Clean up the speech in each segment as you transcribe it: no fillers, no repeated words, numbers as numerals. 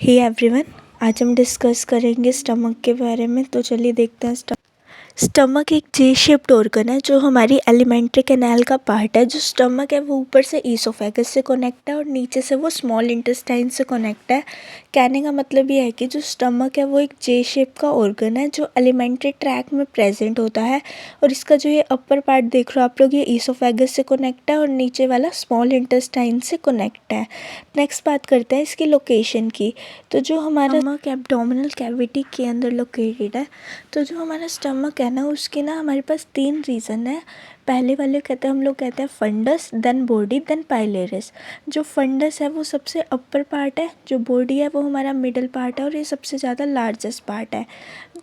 Hey everyone, आज हम discuss करेंगे स्टमक के बारे में। तो चलिए देखते हैं। स्टमक एक जे शेप्ड ऑर्गन है जो हमारी एलिमेंट्री कैनाल का पार्ट है। जो स्टमक है वो ऊपर से ईसोफेगस से कनेक्ट है और नीचे से वो स्मॉल इंटेस्टाइन से कनेक्ट है। कहने का मतलब ये है कि जो स्टमक है वो एक जे शेप का ऑर्गन है जो एलिमेंट्री ट्रैक में प्रेजेंट होता है। और इसका जो ये अपर पार्ट देख रहे हो आप लोग, ये ईसोफेगस से कनेक्ट है और नीचे वाला स्मॉल इंटेस्टाइन से कनेक्ट है। नेक्स्ट बात करते हैं इसकी लोकेशन की। तो जो हमारा स्टमक एब्डोमिनल कैविटी के अंदर लोकेटेड है। तो जो हमारा स्टमक है ना, उसके ना हमारे पास 3 रीज़न है। पहले वाले हम लोग कहते हैं फंडस, देन बॉडी, देन पाइलेरिस। जो फंडस है वो सबसे अपर पार्ट है, जो बॉडी है वो हमारा मिडल पार्ट है और ये सबसे ज़्यादा लार्जेस्ट पार्ट है।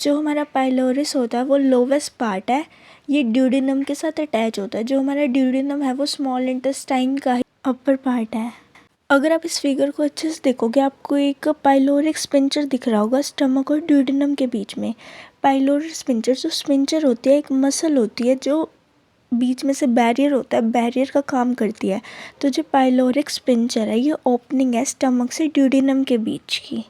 जो हमारा पाइलोरिस होता है वो लोवेस्ट पार्ट है, ये ड्यूडेनम के साथ अटैच होता है। जो हमारा ड्यूडेनम है वो स्मॉल इंटेस्टाइन का ही अपर पार्ट है। अगर आप इस फिगर को अच्छे से देखोगे आपको एक पाइलोरिक स्पिंचर दिख रहा होगा स्टमक और ड्यूडेनम के बीच में। पाइलोरिक स्पिंचर, जो स्पिंचर होती है एक मसल होती है जो बीच में से बैरियर होता है, बैरियर का काम करती है। तो जो पाइलोरिक स्पिंचर है ये ओपनिंग है स्टमक से ड्यूडेनम के बीच की।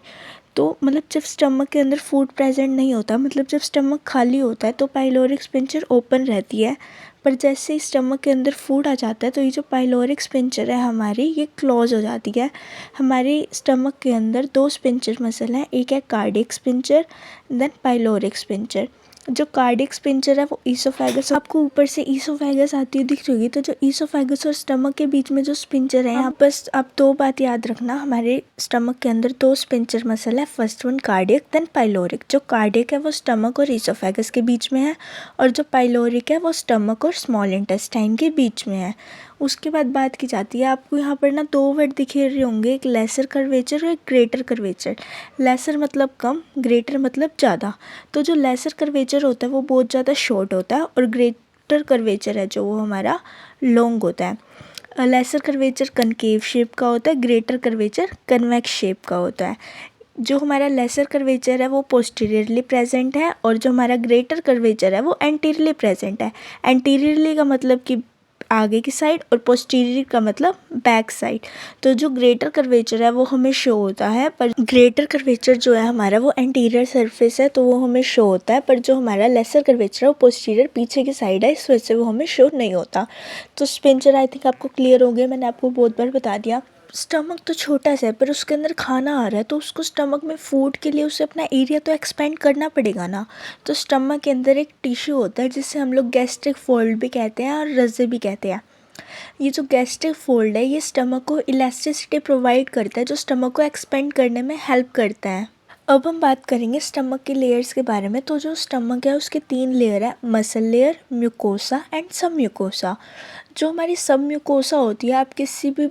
तो मतलब जब स्टमक के अंदर फूड प्रेजेंट नहीं होता, मतलब जब स्टमक खाली होता है तो पाइलोरिक स्पिंचर ओपन रहती है। पर जैसे ही स्टमक के अंदर फूड आ जाता है तो ये जो पाइलोरिक स्पिंचर है हमारी, ये क्लोज हो जाती है। हमारे स्टमक के अंदर 2 स्पिंचर मसल हैं, एक है cardiac sphincter, then pyloric sphincter. जो कार्डियक स्पिंचर है वो ईसोफेगस, आपको ऊपर से ईसोफेगस आती हुई दिख रही होगी। तो जो ईसोफेगस और स्टमक के बीच में जो स्पिंचर है, यहाँ बस आप 2 बात याद रखना। हमारे स्टमक के अंदर 2 स्पिंचर मसल है, first one cardiac, then pyloric. जो कार्डियक है वो स्टमक और ईसोफेगस के बीच में है और जो पाइलोरिक है वो स्टमक और स्मॉल इंटेस्टाइन के बीच में है। उसके बाद बात की जाती है, आपको यहाँ पर ना 2 वर्ड दिखे रहे होंगे, एक लेसर कर्वेचर और एक ग्रेटर कर्वेचर। लेसर मतलब कम, ग्रेटर मतलब ज़्यादा। तो जो लेसर कर्वेचर होता है वो बहुत ज़्यादा शॉर्ट होता है और ग्रेटर कर्वेचर है जो वो हमारा लॉन्ग होता है। लेसर कर्वेचर कनकेव शेप का होता है, ग्रेटर कर्वेचर कन्वेक्स शेप का होता है। जो हमारा लेसर कर्वेचर है वो पोस्टीरियरली प्रेजेंट है और जो हमारा ग्रेटर कर्वेचर है वो एंटीरियरली प्रेजेंट है। एंटीरियरली का मतलब कि आगे की साइड और पोस्टीरियर का मतलब बैक साइड। तो जो ग्रेटर कर्वेचर है वो हमें शो होता है, पर ग्रेटर कर्वेचर जो है हमारा वो एंटीरियर सरफेस है तो वो हमें शो होता है। पर जो हमारा लेसर कर्वेचर है वो पोस्टीरियर पीछे की साइड है, इस वजह से वो हमें शो नहीं होता। तो स्पिंचर आई थिंक आपको क्लियर हो गया, मैंने आपको बहुत बार बता दिया। स्टमक तो छोटा सा है पर उसके अंदर खाना आ रहा है तो उसको स्टमक में फूड के लिए उसे अपना एरिया तो एक्सपेंड करना पड़ेगा ना। तो स्टमक के अंदर एक टिश्यू होता है जिसे हम लोग गैस्ट्रिक फोल्ड भी कहते हैं और रज़े भी कहते हैं। ये जो गैस्ट्रिक फोल्ड है ये स्टमक को इलास्टिसिटी प्रोवाइड करता है, जो स्टमक को एक्सपेंड करने में हेल्प करता है। अब हम बात करेंगे स्टमक के लेयर्स के बारे में। तो जो स्टमक है उसके 3 लेयर है, मसल लेयर, म्यूकोसा एंड सब म्यूकोसा। जो हमारी सब म्यूकोसा होती है, आप किसी भी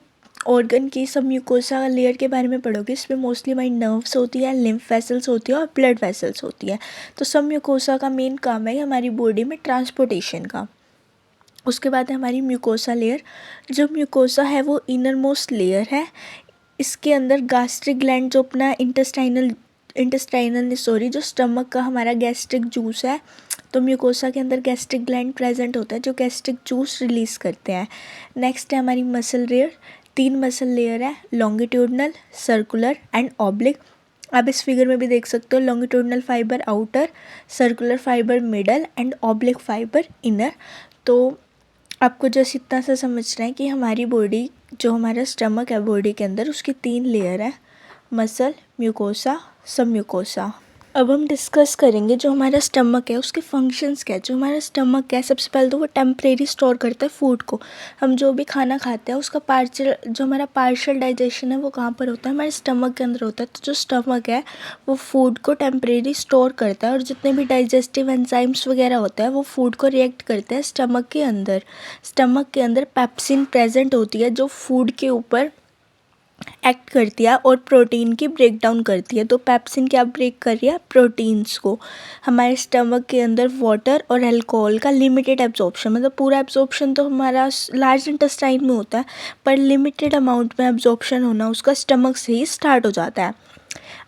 ऑर्गन की सब म्यूकोसा लेयर के बारे में पढ़ोगे, इसमें मोस्टली हमारी नर्व्स होती है, लिम्फ वेसल्स होती है और ब्लड वेसल्स होती है। तो सब म्यूकोसा का मेन काम है हमारी बॉडी में ट्रांसपोर्टेशन का। उसके बाद है हमारी म्यूकोसा लेयर। जो म्यूकोसा है वो इनर मोस्ट लेयर है। इसके अंदर गैस्ट्रिक ग्लैंड जो अपना जो स्टमक का हमारा गैस्ट्रिक जूस है, तो म्यूकोसा के अंदर गैस्ट्रिक ग्लैंड प्रेजेंट होता है जो गैस्ट्रिक जूस रिलीज़ करते हैं। नेक्स्ट है हमारी मसल लेयर। 3 मसल लेयर है, लॉन्गिट्यूडनल, सर्कुलर एंड ऑब्लिक। आप इस फिगर में भी देख सकते हो, longitudinal fibre outer, circular fibre middle and oblique fibre inner. तो आपको जस्ट इतना सा समझना है कि हमारी बॉडी, जो हमारा स्टमक है बॉडी के अंदर, उसकी 3 लेयर है, मसल, म्यूकोसा, सब म्यूकोसा। अब हम डिस्कस करेंगे जो हमारा स्टमक है उसके फंक्शंस क्या है। जो हमारा स्टमक है सबसे पहले तो वो टेम्परेरी स्टोर करता है फूड को। हम जो भी खाना खाते हैं उसका हमारा पार्शियल डाइजेशन है वो कहाँ पर होता है, हमारे स्टमक के अंदर होता है। तो जो स्टमक है वो फूड को टेम्परेरी स्टोर करता है और जितने भी डाइजेस्टिव एंजाइम्स वगैरह होता है वो फूड को रिएक्ट करते हैं स्टमक के अंदर। स्टमक के अंदर पेप्सिन प्रेजेंट होती है जो फूड के ऊपर एक्ट करती है और प्रोटीन की ब्रेक डाउन करती है। तो पेप्सिन क्या ब्रेक कर रही है, प्रोटीन्स को। हमारे स्टमक के अंदर वाटर और अल्कोहल का लिमिटेड एब्जॉर्प्शन, मतलब पूरा एब्जॉर्प्शन तो हमारा लार्ज इंटेस्टाइन में होता है पर लिमिटेड अमाउंट में एब्जॉर्प्शन होना उसका स्टमक से ही स्टार्ट हो जाता है।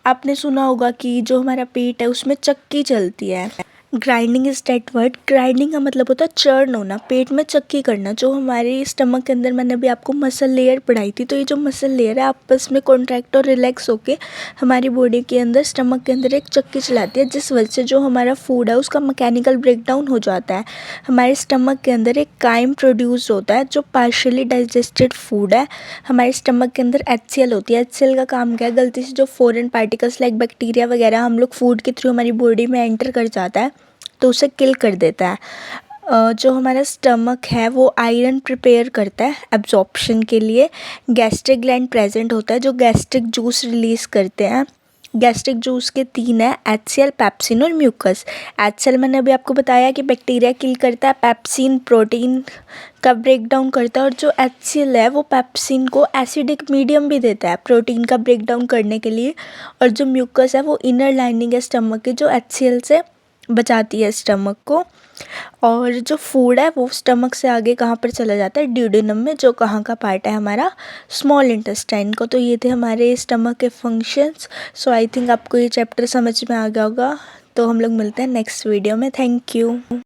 आपने सुना होगा कि जो हमारा पेट है उसमें चक्की चलती है, grinding is that word. Grinding का मतलब होता है चर्न होना, पेट में चक्की करना। जो हमारे स्टमक के अंदर, मैंने अभी आपको मसल लेयर पढ़ाई थी, तो ये जो मसल लेयर है आपस में कॉन्ट्रैक्ट और रिलैक्स होके हमारी बॉडी के अंदर, स्टमक के अंदर एक चक्की चलाती है, जिस वजह से जो हमारा फूड है उसका मैकेनिकल ब्रेकडाउन हो जाता है। हमारे स्टमक के अंदर एक काइम प्रोड्यूस होता है जो पार्शियली डाइजेस्टेड फूड है। हमारे स्टमक के अंदर HCl होती है। HCl का काम क्या है, गलती से जो फॉरेन पार्टिकल्स लाइक बैक्टीरिया वगैरह हम लोग फूड के थ्रू हमारी बॉडी में एंटर कर जाता है तो उसे किल कर देता है। जो हमारा स्टमक है वो आयरन प्रिपेयर करता है एब्जॉर्प्शन के लिए। गैस्ट्रिक ग्लैंड प्रेजेंट होता है जो गैस्ट्रिक जूस रिलीज़ करते हैं। गैस्ट्रिक जूस के 3 है, HCl, पेप्सिन और म्यूकस। HCl मैंने अभी आपको बताया कि बैक्टीरिया किल करता है, पेप्सिन प्रोटीन का ब्रेक डाउन करता है, और जो HCl है वो पेप्सिन को एसिडिक मीडियम भी देता है प्रोटीन का ब्रेक डाउन करने के लिए। और जो म्यूकस है वो इनर लाइनिंग है स्टमक की, जो HCl से बचाती है स्टमक को। और जो फूड है वो स्टमक से आगे कहाँ पर चला जाता है, ड्यूडेनम में, जो कहाँ का पार्ट है हमारा, स्मॉल इंटेस्टाइन को। तो ये थे हमारे स्टमक के फंक्शंस। सो आई थिंक आपको ये चैप्टर समझ में आ गया होगा। तो हम लोग मिलते हैं नेक्स्ट वीडियो में। Thank you.